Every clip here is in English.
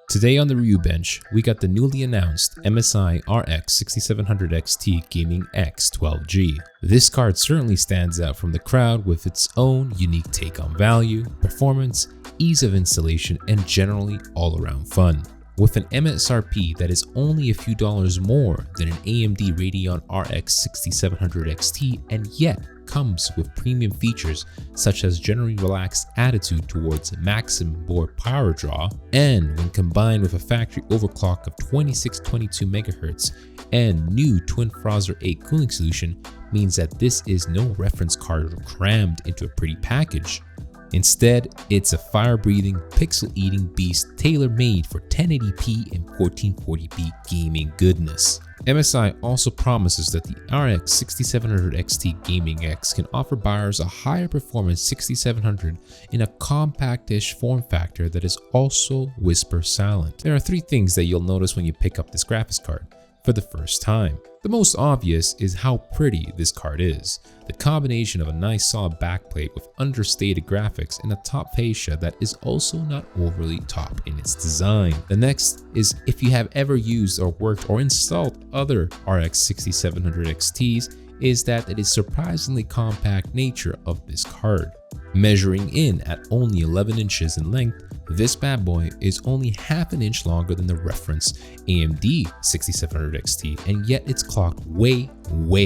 Today on the review bench, we got the newly announced MSI RX 6700 XT Gaming X 12G. This card certainly stands out from the crowd with its own unique take on value, performance, ease of installation, and generally all-around fun. With an MSRP that is only a few dollars more than an AMD Radeon RX 6700 XT and yet comes with premium features such as generally relaxed attitude towards maximum board power draw, and when combined with a factory overclock of 2622 MHz and new Twin Frozr 8 cooling solution, means that this is no reference card crammed into a pretty package. Instead, it's a fire-breathing, pixel-eating beast tailor-made for 1080p and 1440p gaming goodness. MSI also promises that the RX 6700 XT Gaming X can offer buyers a higher performance 6700 in a compact-ish form factor that is also whisper silent. There are three things that you'll notice when you pick up this graphics card for the first time. The most obvious is how pretty this card is. The combination of a nice solid backplate with understated graphics and a top fascia that is also not overly top in its design. The next is if you have ever used or worked or installed other RX 6700 XTs, is that it is surprisingly compact nature of this card. Measuring in at only 11 inches in length, this bad boy is only half an inch longer than the reference AMD 6700 XT, and yet it's clocked way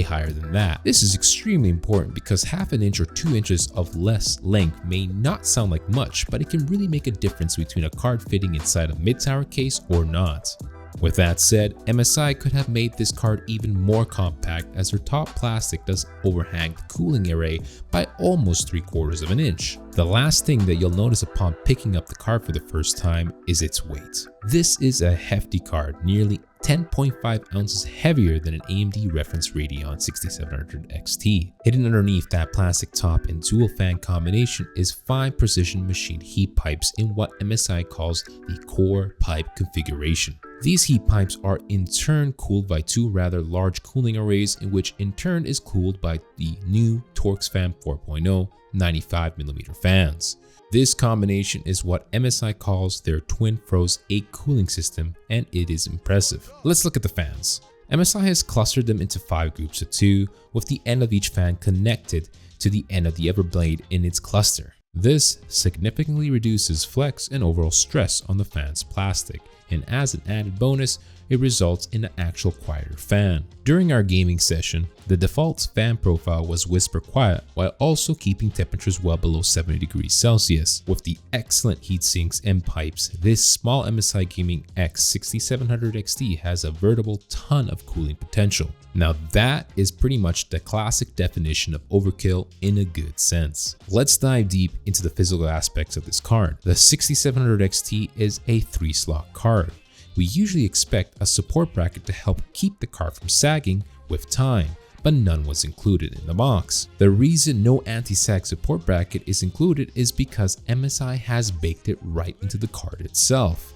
higher than that. This is extremely important because half an inch or 2 inches of less length may not sound like much, but it can really make a difference between a card fitting inside a mid-tower case or not. With that said, MSI could have made this card even more compact as their top plastic does overhang the cooling array by almost 3/4 of an inch. The last thing that you'll notice upon picking up the card for the first time is its weight. This is a hefty card, nearly 10.5 ounces heavier than an AMD reference Radeon 6700 XT. Hidden underneath that plastic top and dual fan combination is 5 precision machined heat pipes in what MSI calls the core pipe configuration. These heat pipes are in turn cooled by 2 rather large cooling arrays, in which in turn is cooled by the new TorqueFan 4.0 95mm fans. This combination is what MSI calls their Twin Frozr 8 cooling system, and it is impressive. Let's look at the fans. MSI has clustered them into 5 groups of 2, with the end of each fan connected to the end of the other blade in its cluster. This significantly reduces flex and overall stress on the fan's plastic, and as an added bonus, it results in an actual quieter fan. During our gaming session, the default fan profile was whisper quiet while also keeping temperatures well below 70 degrees Celsius. With the excellent heat sinks and pipes, this small MSI Gaming X 6700 XT has a veritable ton of cooling potential. Now that is pretty much the classic definition of overkill in a good sense. Let's dive deep into the physical aspects of this card. The 6700 XT is a 3-slot card. We usually expect a support bracket to help keep the card from sagging with time, but none was included in the box. The reason no anti-sag support bracket is included is because MSI has baked it right into the card itself,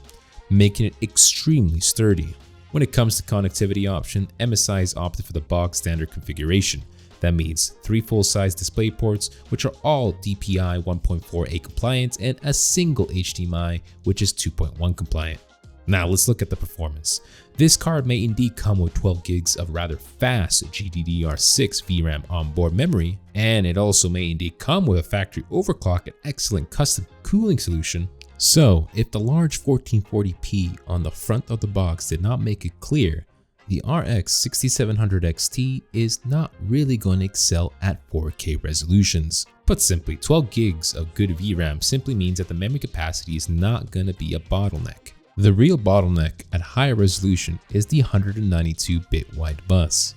making it extremely sturdy. When it comes to connectivity option, MSI has opted for the box standard configuration. That means 3 full-size display ports, which are all DPI 1.4a compliant, and a single HDMI, which is 2.1 compliant. Now let's look at the performance. This card may indeed come with 12 gigs of rather fast GDDR6 VRAM onboard memory, and it also may indeed come with a factory overclock and excellent custom cooling solution. So if the large 1440p on the front of the box did not make it clear, the RX 6700 XT is not really going to excel at 4K resolutions. Put simply, 12 gigs of good VRAM simply means that the memory capacity is not going to be a bottleneck. The real bottleneck at higher resolution is the 192-bit wide bus.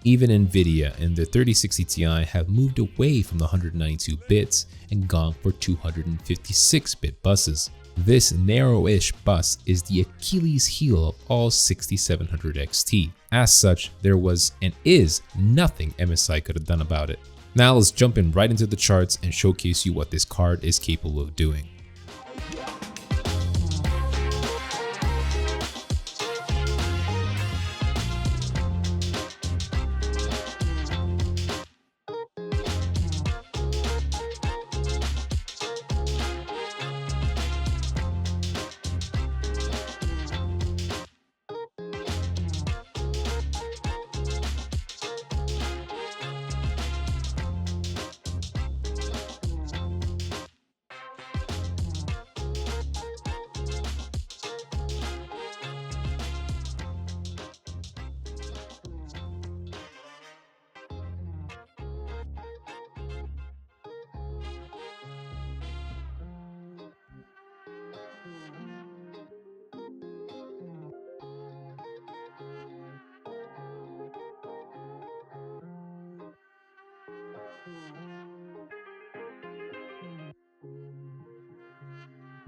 Even NVIDIA and their 3060 Ti have moved away from the 192 bits and gone for 256-bit buses. This narrow-ish bus is the Achilles heel of all 6700 XT. As such, there was and is nothing MSI could have done about it. Now let's jump in right into the charts and showcase you what this card is capable of doing.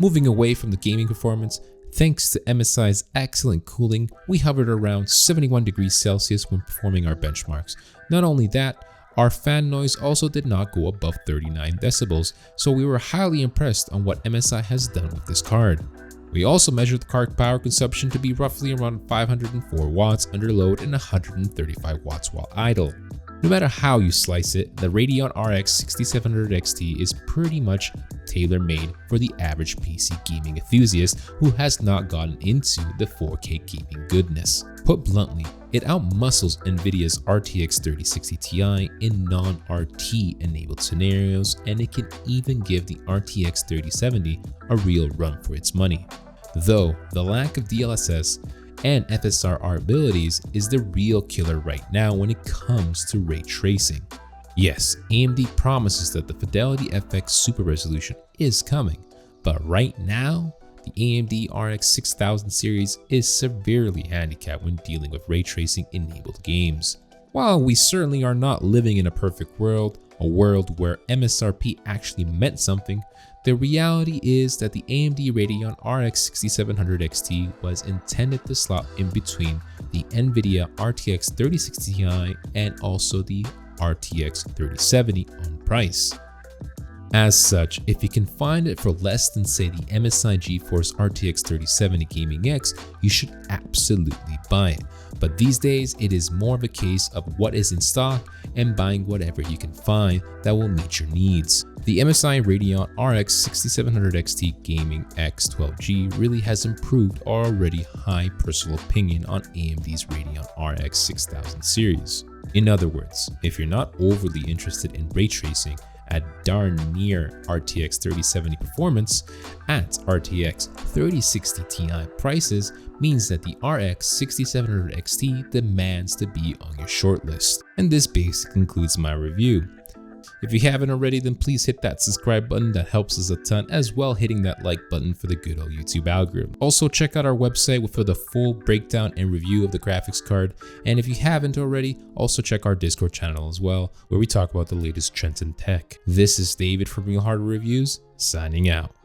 Moving away from the gaming performance, thanks to MSI's excellent cooling, we hovered around 71 degrees Celsius when performing our benchmarks. Not only that, our fan noise also did not go above 39 decibels, so we were highly impressed on what MSI has done with this card. We also measured the card power consumption to be roughly around 504 watts under load and 135 watts while idle. No matter how you slice it, the Radeon RX 6700 XT is pretty much tailor-made for the average PC gaming enthusiast who has not gotten into the 4K gaming goodness. Put bluntly, it outmuscles NVIDIA's RTX 3060 Ti in non-RT enabled scenarios, and it can even give the RTX 3070 a real run for its money. Though the lack of DLSS and FSR abilities is the real killer right now when it comes to ray tracing. Yes, AMD promises that the Fidelity FX Super Resolution is coming, but right now, the AMD RX 6000 series is severely handicapped when dealing with ray tracing enabled games. While we certainly are not living in a perfect world, a world where MSRP actually meant something, the reality is that the AMD Radeon RX 6700 XT was intended to slot in between the NVIDIA RTX 3060 Ti and also the RTX 3070 on price. As such, if you can find it for less than say the MSI GeForce RTX 3070 Gaming X, you should absolutely buy it. But these days, it is more of a case of what is in stock and buying whatever you can find that will meet your needs. The MSI Radeon RX 6700 XT Gaming X 12G really has improved our already high personal opinion on AMD's Radeon RX 6000 series. In other words, if you're not overly interested in ray tracing at darn near RTX 3070 performance, at RTX 3060 Ti prices means that the RX 6700 XT demands to be on your shortlist. And this basically concludes my review. If you haven't already, then please hit that subscribe button, that helps us a ton, as well hitting that like button for the good old YouTube algorithm. Also check out our website for the full breakdown and review of the graphics card, and if you haven't already, also check our Discord channel as well, where we talk about the latest trends in tech. This is David from Real Hardware Reviews, signing out.